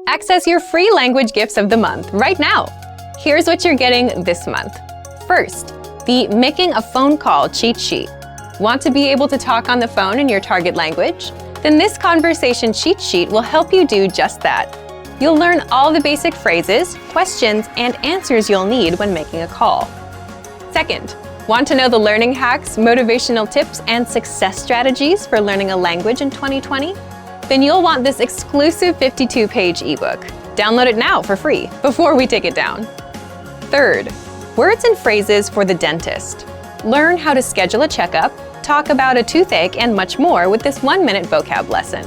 Access your free language gifts of the month right now. Here's what you're getting this month. First, the Making a Phone Call cheat sheet. Want to be able to talk on the phone in your target language? Then this conversation cheat sheet will help you do just that. You'll learn all the basic phrases, questions, and answers you'll need when making a call. Second, want to know the learning hacks, motivational tips, and success strategies for learning a language in 2020? Then you'll want this exclusive 52-page ebook. Download it now for free before we take it down. Third, words and phrases for the dentist. Learn how to schedule a checkup, talk about a toothache, and much more with this 1-minute vocab lesson.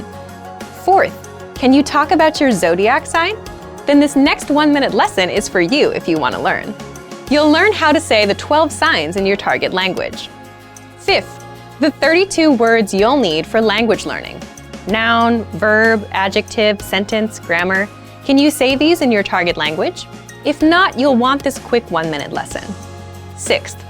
Fourth, can you talk about your zodiac sign? Then this next 1-minute lesson is for you if you want to learn. You'll learn how to say the 12 signs in your target language. Fifth, the 32 words you'll need for language learning. Noun, verb, adjective, sentence, grammar. Can you say these in your target language? If not, you'll want this quick 1-minute lesson. Sixth,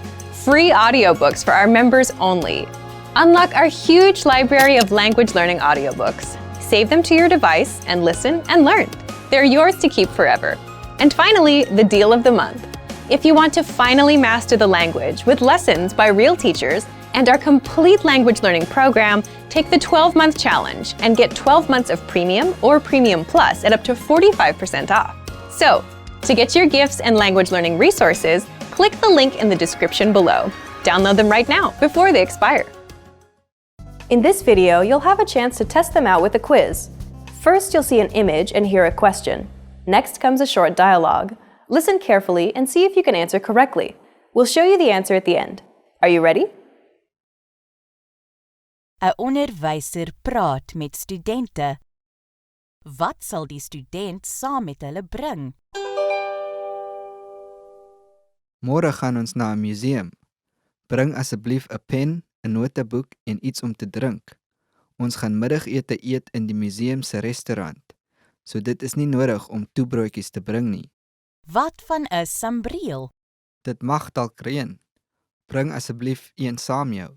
free audiobooks for our members only. Unlock our huge library of language learning audiobooks. Save them to your device and listen and learn. They're yours to keep forever. And finally, the deal of the month. If you want to finally master the language with lessons by real teachers and our complete language learning program, take the 12-month challenge and get 12 months of Premium or Premium Plus at up to 45% off. So, to get your gifts and language learning resources, click the link in the description below. Download them right now before they expire. In this video, you'll have a chance to test them out with a quiz. First, you'll see an image and hear a question. Next comes a short dialogue. Listen carefully and see if you can answer correctly. We'll show you the answer at the end. Are you ready? 'n onderwyser praat met studente. Wat sal die student saam met hulle bring? Môre gaan ons na 'n museum. Bring asseblief 'n pen, 'n noteboek en iets om te drink. Ons gaan middagete eet in die museum se restaurant. So dit is nie nodig om toebroodjies te bring nie. Wat van 'n sambreel? Dit mag dalk reën. Bring asseblief een saam jou.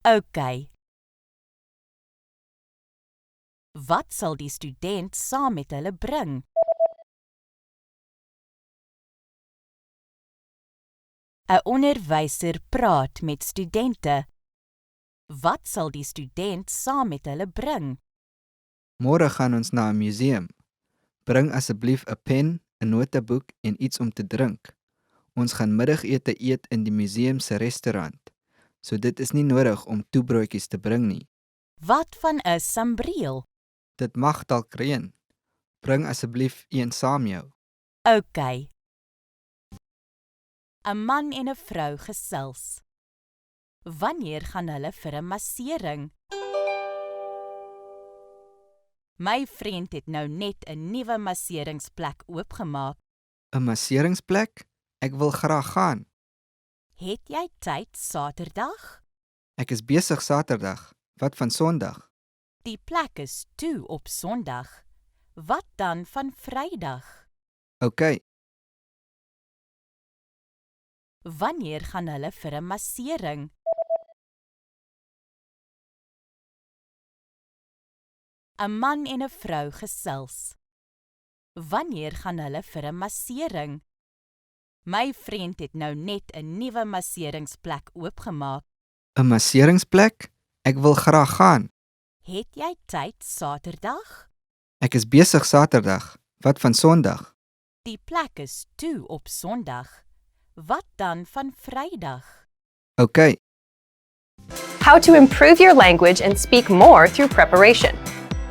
OK. Wat sal die student saam met hulle bring? 'n onderwyser praat met studente. Wat sal die student saam met hulle bring? Môre gaan ons na 'n museum. Bring asseblief 'n pen, 'n noteboek en iets om te drink. Ons gaan middagete eet in die museum se restaurant. So dit is nie nodig om toebroodjies te bring nie. Wat van 'n sambreel? Dit mag dalk reën. Bring asseblief een saam jou. OK. 'n man en 'n vrou gesels. Wanneer gaan hulle vir 'n massering? My vriend het nou net 'n nuwe masseringsplek oopgemaak. 'n Masseringsplek? Ek wil graag gaan. Het jy tyd Saterdag? Ek is besig Saterdag. Wat van Sondag? Die plek is toe op Sondag. Wat dan van Vrydag? OK. Wanneer gaan hulle vir 'n massering? ‘n man en 'n vrou gesels. Wanneer gaan hulle vir 'n massering? My vriend het nou net 'n nuwe masseringsplek oopgemaak. 'n Masseringsplek? Ek wil graag gaan. Het jy tyd Saterdag? Ek is besig Saterdag. Wat van Sondag? Die plek is toe op Sondag. Wat dan van Vrydag? OK. How to improve your language and speak more through preparation.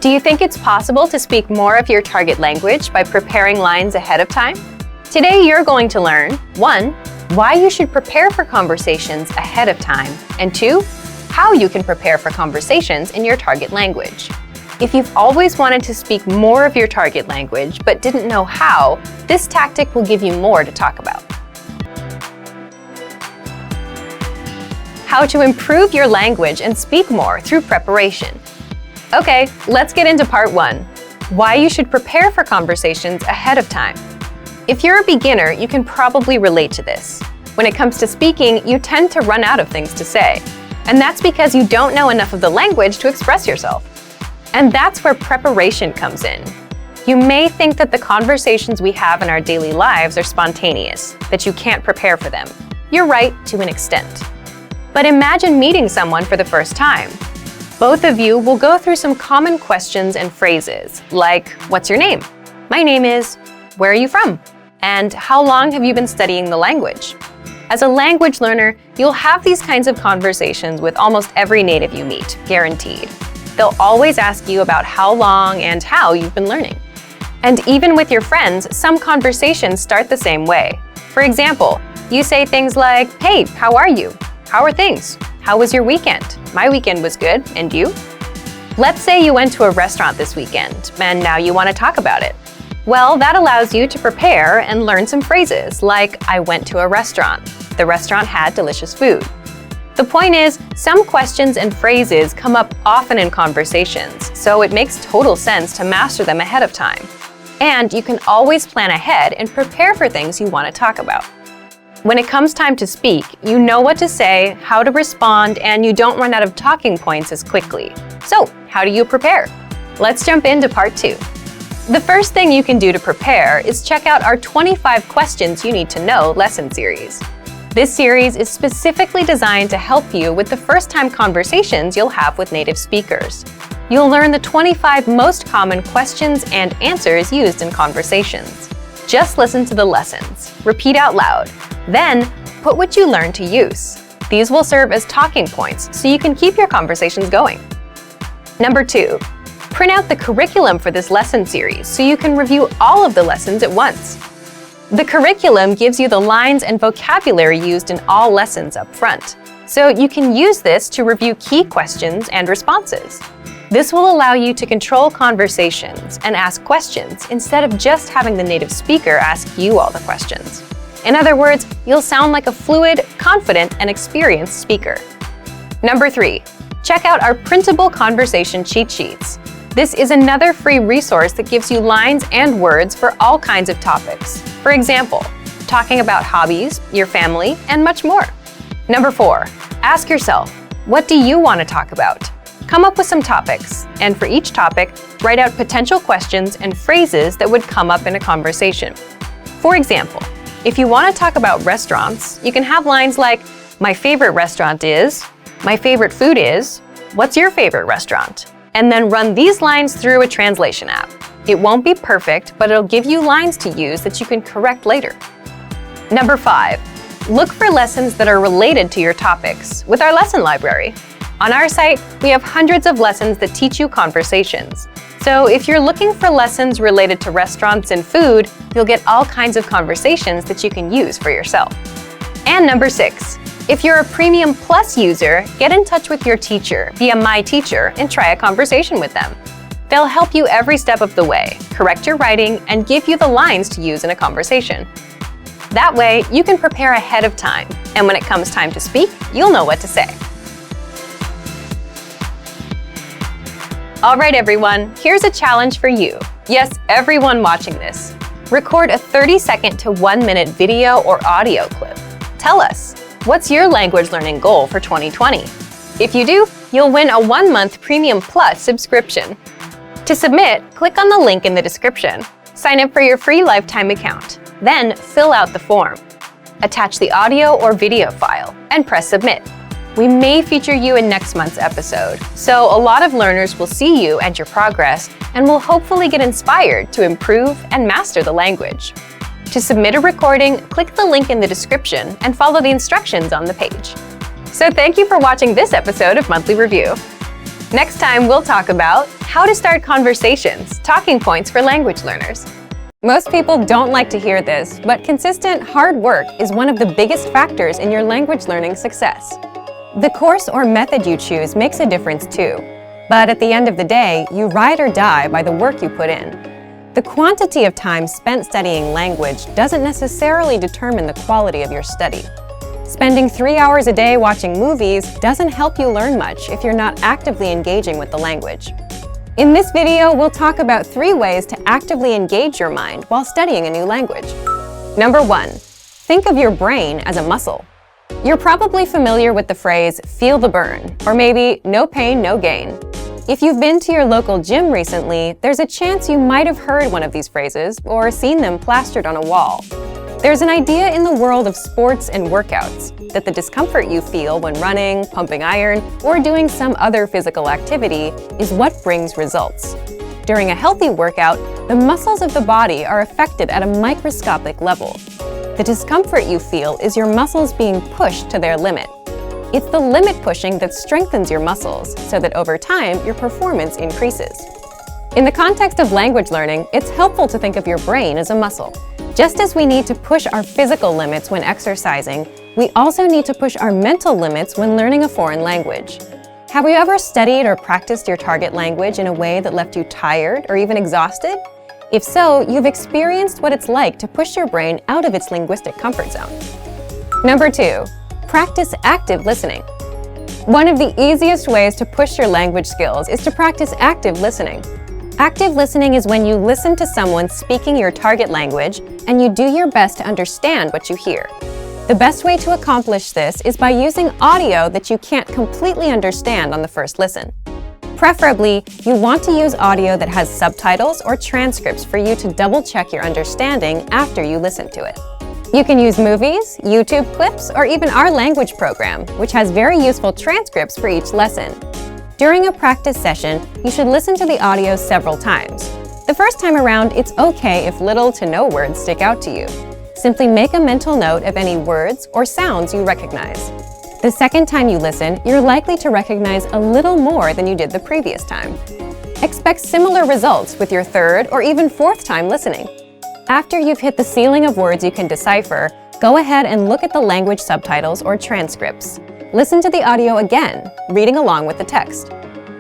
Do you think it's possible to speak more of your target language by preparing lines ahead of time? Today you're going to learn 1. Why you should prepare for conversations ahead of time, and 2. How you can prepare for conversations in your target language. If you've always wanted to speak more of your target language but didn't know how, this tactic will give you more to talk about. How to improve your language and speak more through preparation. Okay, let's get into part 1. Why you should prepare for conversations ahead of time. If you're a beginner, you can probably relate to this. When it comes to speaking, you tend to run out of things to say. And that's because you don't know enough of the language to express yourself. And that's where preparation comes in. You may think that the conversations we have in our daily lives are spontaneous, that you can't prepare for them. You're right to an extent. But imagine meeting someone for the first time. Both of you will go through some common questions and phrases, like, what's your name? My name is, where are you from? And how long have you been studying the language? As a language learner, you'll have these kinds of conversations with almost every native you meet, guaranteed. They'll always ask you about how long and how you've been learning. And even with your friends, some conversations start the same way. For example, you say things like, hey, how are you? How are things? How was your weekend? My weekend was good, and you? Let's say you went to a restaurant this weekend, and now you want to talk about it. Well, that allows you to prepare and learn some phrases like, I went to a restaurant. The restaurant had delicious food. The point is, some questions and phrases come up often in conversations, so it makes total sense to master them ahead of time. And you can always plan ahead and prepare for things you want to talk about. When it comes time to speak, you know what to say, how to respond, and you don't run out of talking points as quickly. So, how do you prepare? Let's jump into part 2. The first thing you can do to prepare is check out our 25 Questions You Need to Know lesson series. This series is specifically designed to help you with the first-time conversations you'll have with native speakers. You'll learn the 25 most common questions and answers used in conversations. Just listen to the lessons, repeat out loud, then put what you learned to use. These will serve as talking points so you can keep your conversations going. Number 2, print out the curriculum for this lesson series so you can review all of the lessons at once. The curriculum gives you the lines and vocabulary used in all lessons up front, so you can use this to review key questions and responses. This will allow you to control conversations and ask questions instead of just having the native speaker ask you all the questions. In other words, you'll sound like a fluid, confident, and experienced speaker. Number 3, check out our printable conversation cheat sheets. This is another free resource that gives you lines and words for all kinds of topics. For example, talking about hobbies, your family, and much more. Number 4, ask yourself, what do you want to talk about? Come up with some topics, and for each topic, write out potential questions and phrases that would come up in a conversation. For example, if you want to talk about restaurants, you can have lines like, my favorite restaurant is, my favorite food is, what's your favorite restaurant? And then run these lines through a translation app. It won't be perfect, but it'll give you lines to use that you can correct later. Number 5, look for lessons that are related to your topics with our lesson library. On our site, we have hundreds of lessons that teach you conversations. So if you're looking for lessons related to restaurants and food, you'll get all kinds of conversations that you can use for yourself. And number 6, if you're a Premium Plus user, get in touch with your teacher via My Teacher and try a conversation with them. They'll help you every step of the way, correct your writing, and give you the lines to use in a conversation. That way, you can prepare ahead of time, and when it comes time to speak, you'll know what to say. All right, everyone, here's a challenge for you. Yes, everyone watching this. Record a 30-second to 1-minute video or audio clip. Tell us, what's your language learning goal for 2020? If you do, you'll win a 1-month Premium Plus subscription. To submit, click on the link in the description. Sign up for your free lifetime account. Then fill out the form. Attach the audio or video file and press submit. We may feature you in next month's episode, so a lot of learners will see you and your progress and will hopefully get inspired to improve and master the language. To submit a recording, click the link in the description and follow the instructions on the page. So thank you for watching this episode of Monthly Review. Next time, we'll talk about how to start conversations, talking points for language learners. Most people don't like to hear this, but consistent, hard work is one of the biggest factors in your language learning success. The course or method you choose makes a difference too. But at the end of the day, you ride or die by the work you put in. The quantity of time spent studying language doesn't necessarily determine the quality of your study. Spending 3 hours a day watching movies doesn't help you learn much if you're not actively engaging with the language. In this video, we'll talk about 3 ways to actively engage your mind while studying a new language. Number 1, think of your brain as a muscle. You're probably familiar with the phrase, feel the burn, or maybe no pain, no gain. If you've been to your local gym recently, there's a chance you might have heard one of these phrases or seen them plastered on a wall. There's an idea in the world of sports and workouts that the discomfort you feel when running, pumping iron, or doing some other physical activity is what brings results. During a healthy workout, the muscles of the body are affected at a microscopic level. The discomfort you feel is your muscles being pushed to their limit. It's the limit pushing that strengthens your muscles so that over time your performance increases. In the context of language learning, it's helpful to think of your brain as a muscle. Just as we need to push our physical limits when exercising, we also need to push our mental limits when learning a foreign language. Have you ever studied or practiced your target language in a way that left you tired or even exhausted? If so, you've experienced what it's like to push your brain out of its linguistic comfort zone. Number 2, practice active listening. One of the easiest ways to push your language skills is to practice active listening. Active listening is when you listen to someone speaking your target language and you do your best to understand what you hear. The best way to accomplish this is by using audio that you can't completely understand on the first listen. Preferably, you want to use audio that has subtitles or transcripts for you to double-check your understanding after you listen to it. You can use movies, YouTube clips, or even our language program, which has very useful transcripts for each lesson. During a practice session, you should listen to the audio several times. The first time around, it's okay if little to no words stick out to you. Simply make a mental note of any words or sounds you recognize. The second time you listen, you're likely to recognize a little more than you did the previous time. Expect similar results with your third or even fourth time listening. After you've hit the ceiling of words you can decipher, go ahead and look at the language subtitles or transcripts. Listen to the audio again, reading along with the text.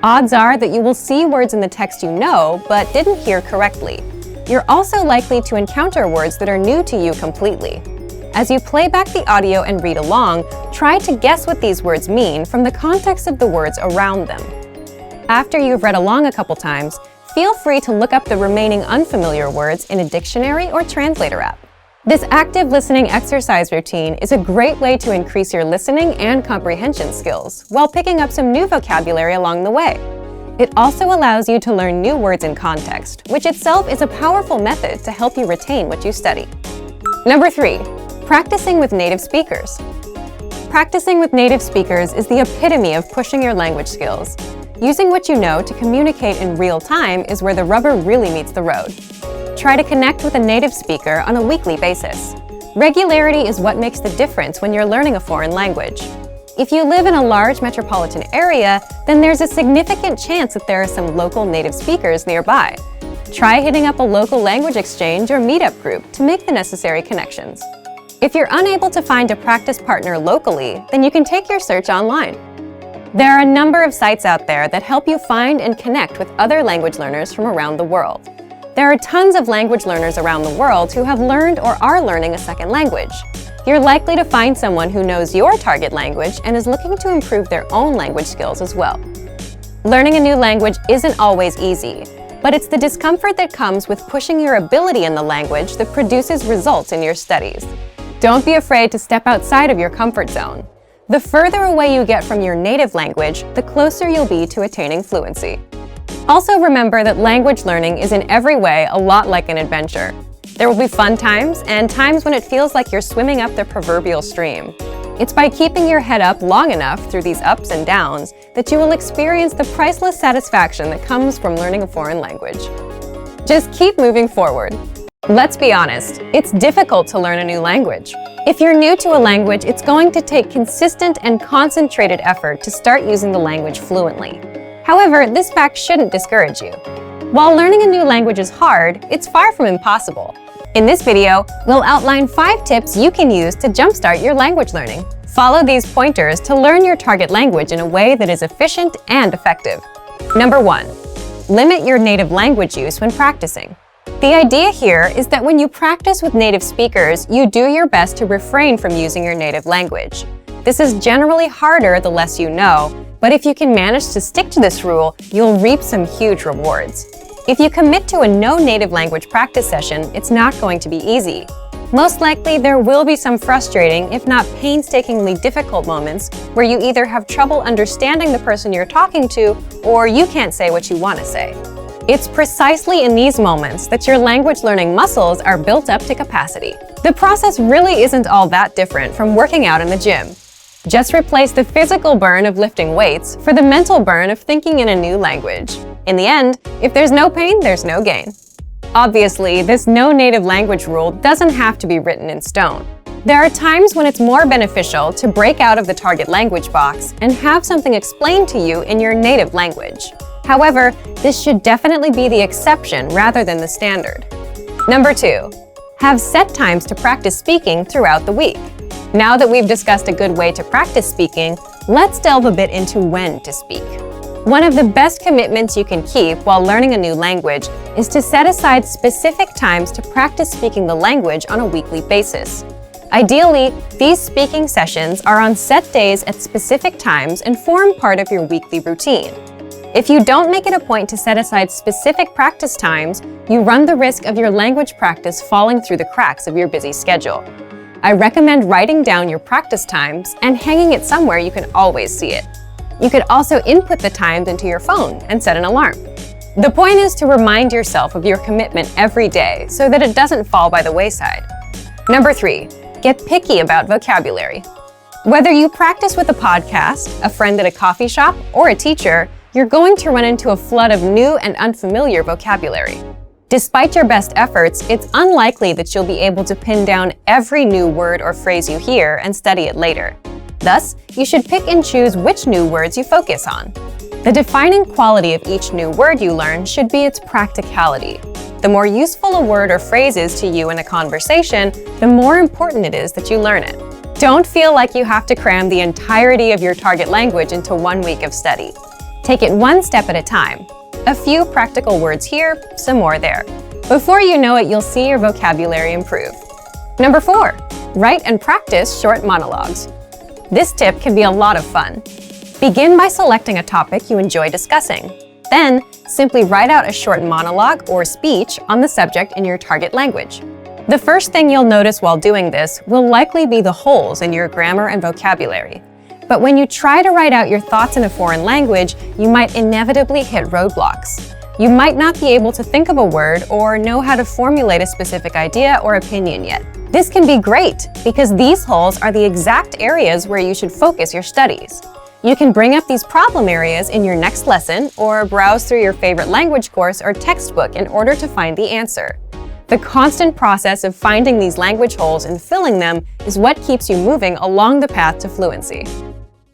Odds are that you will see words in the text you know but didn't hear correctly. You're also likely to encounter words that are new to you completely. As you play back the audio and read along, try to guess what these words mean from the context of the words around them. After you've read along a couple times, feel free to look up the remaining unfamiliar words in a dictionary or translator app. This active listening exercise routine is a great way to increase your listening and comprehension skills while picking up some new vocabulary along the way. It also allows you to learn new words in context, which itself is a powerful method to help you retain what you study. Number 3, practicing with native speakers. Practicing with native speakers is the epitome of pushing your language skills. Using what you know to communicate in real time is where the rubber really meets the road. Try to connect with a native speaker on a weekly basis. Regularity is what makes the difference when you're learning a foreign language. If you live in a large metropolitan area, then there's a significant chance that there are some local native speakers nearby. Try hitting up a local language exchange or meetup group to make the necessary connections. If you're unable to find a practice partner locally, then you can take your search online. There are a number of sites out there that help you find and connect with other language learners from around the world. There are tons of language learners around the world who have learned or are learning a second language. You're likely to find someone who knows your target language and is looking to improve their own language skills as well. Learning a new language isn't always easy, but it's the discomfort that comes with pushing your ability in the language that produces results in your studies. Don't be afraid to step outside of your comfort zone. The further away you get from your native language, the closer you'll be to attaining fluency. Also remember that language learning is in every way a lot like an adventure. There will be fun times and times when it feels like you're swimming up the proverbial stream. It's by keeping your head up long enough through these ups and downs that you will experience the priceless satisfaction that comes from learning a foreign language. Just keep moving forward. Let's be honest, it's difficult to learn a new language. If you're new to a language, it's going to take consistent and concentrated effort to start using the language fluently. However, this fact shouldn't discourage you. While learning a new language is hard, it's far from impossible. In this video, we'll outline 5 tips you can use to jumpstart your language learning. Follow these pointers to learn your target language in a way that is efficient and effective. Number 1, limit your native language use when practicing. The idea here is that when you practice with native speakers, you do your best to refrain from using your native language. This is generally harder the less you know, but if you can manage to stick to this rule, you'll reap some huge rewards. If you commit to a no native language practice session, it's not going to be easy. Most likely, there will be some frustrating, if not painstakingly difficult moments where you either have trouble understanding the person you're talking to or you can't say what you want to say. It's precisely in these moments that your language learning muscles are built up to capacity. The process really isn't all that different from working out in the gym. Just replace the physical burn of lifting weights for the mental burn of thinking in a new language. In the end, if there's no pain, there's no gain. Obviously, this no native language rule doesn't have to be written in stone. There are times when it's more beneficial to break out of the target language box and have something explained to you in your native language. However, this should definitely be the exception rather than the standard. Number 2, have set times to practice speaking throughout the week. Now that we've discussed a good way to practice speaking, let's delve a bit into when to speak. One of the best commitments you can keep while learning a new language is to set aside specific times to practice speaking the language on a weekly basis. Ideally, these speaking sessions are on set days at specific times and form part of your weekly routine. If you don't make it a point to set aside specific practice times, you run the risk of your language practice falling through the cracks of your busy schedule. I recommend writing down your practice times and hanging it somewhere you can always see it. You could also input the times into your phone and set an alarm. The point is to remind yourself of your commitment every day so that it doesn't fall by the wayside. Number 3, get picky about vocabulary. Whether you practice with a podcast, a friend at a coffee shop, or a teacher, you're going to run into a flood of new and unfamiliar vocabulary. Despite your best efforts, it's unlikely that you'll be able to pin down every new word or phrase you hear and study it later. Thus, you should pick and choose which new words you focus on. The defining quality of each new word you learn should be its practicality. The more useful a word or phrase is to you in a conversation, the more important it is that you learn it. Don't feel like you have to cram the entirety of your target language into 1 week of study. Take it one step at a time. A few practical words here, some more there. Before you know it, you'll see your vocabulary improve. Number 4, write and practice short monologues. This tip can be a lot of fun. Begin by selecting a topic you enjoy discussing. Then, simply write out a short monologue or speech on the subject in your target language. The first thing you'll notice while doing this will likely be the holes in your grammar and vocabulary. But when you try to write out your thoughts in a foreign language, you might inevitably hit roadblocks. You might not be able to think of a word or know how to formulate a specific idea or opinion yet. This can be great because these holes are the exact areas where you should focus your studies. You can bring up these problem areas in your next lesson or browse through your favorite language course or textbook in order to find the answer. The constant process of finding these language holes and filling them is what keeps you moving along the path to fluency.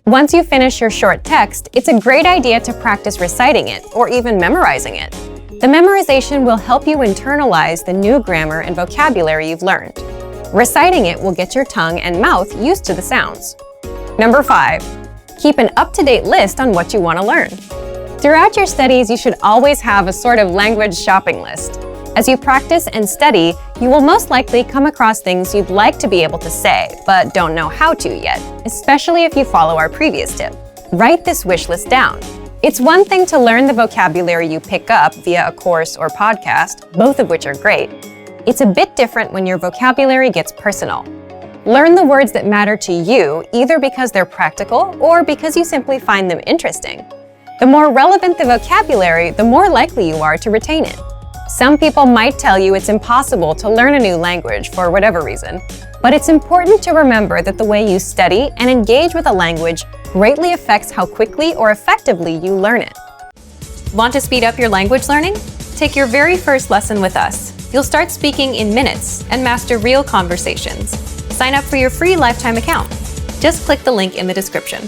Once you finish your short text, it's a great idea to practice reciting it or even memorizing it. The memorization will help you internalize the new grammar and vocabulary you've learned. Reciting it will get your tongue and mouth used to the sounds. Number 5, keep an up-to-date list on what you want to learn. Throughout your studies, you should always have a sort of language shopping list. As you practice and study, you will most likely come across things you'd like to be able to say, but don't know how to yet, especially if you follow our previous tip. Write this wish list down. It's one thing to learn the vocabulary you pick up via a course or podcast, both of which are great. It's a bit different when your vocabulary gets personal. Learn the words that matter to you, either because they're practical or because you simply find them interesting. The more relevant the vocabulary, the more likely you are to retain it. Some people might tell you it's impossible to learn a new language for whatever reason, but it's important to remember that the way you study and engage with a language greatly affects how quickly or effectively you learn it. Want to speed up your language learning? Take your very first lesson with us. You'll start speaking in minutes and master real conversations. Sign up for your free lifetime account. Just click the link in the description.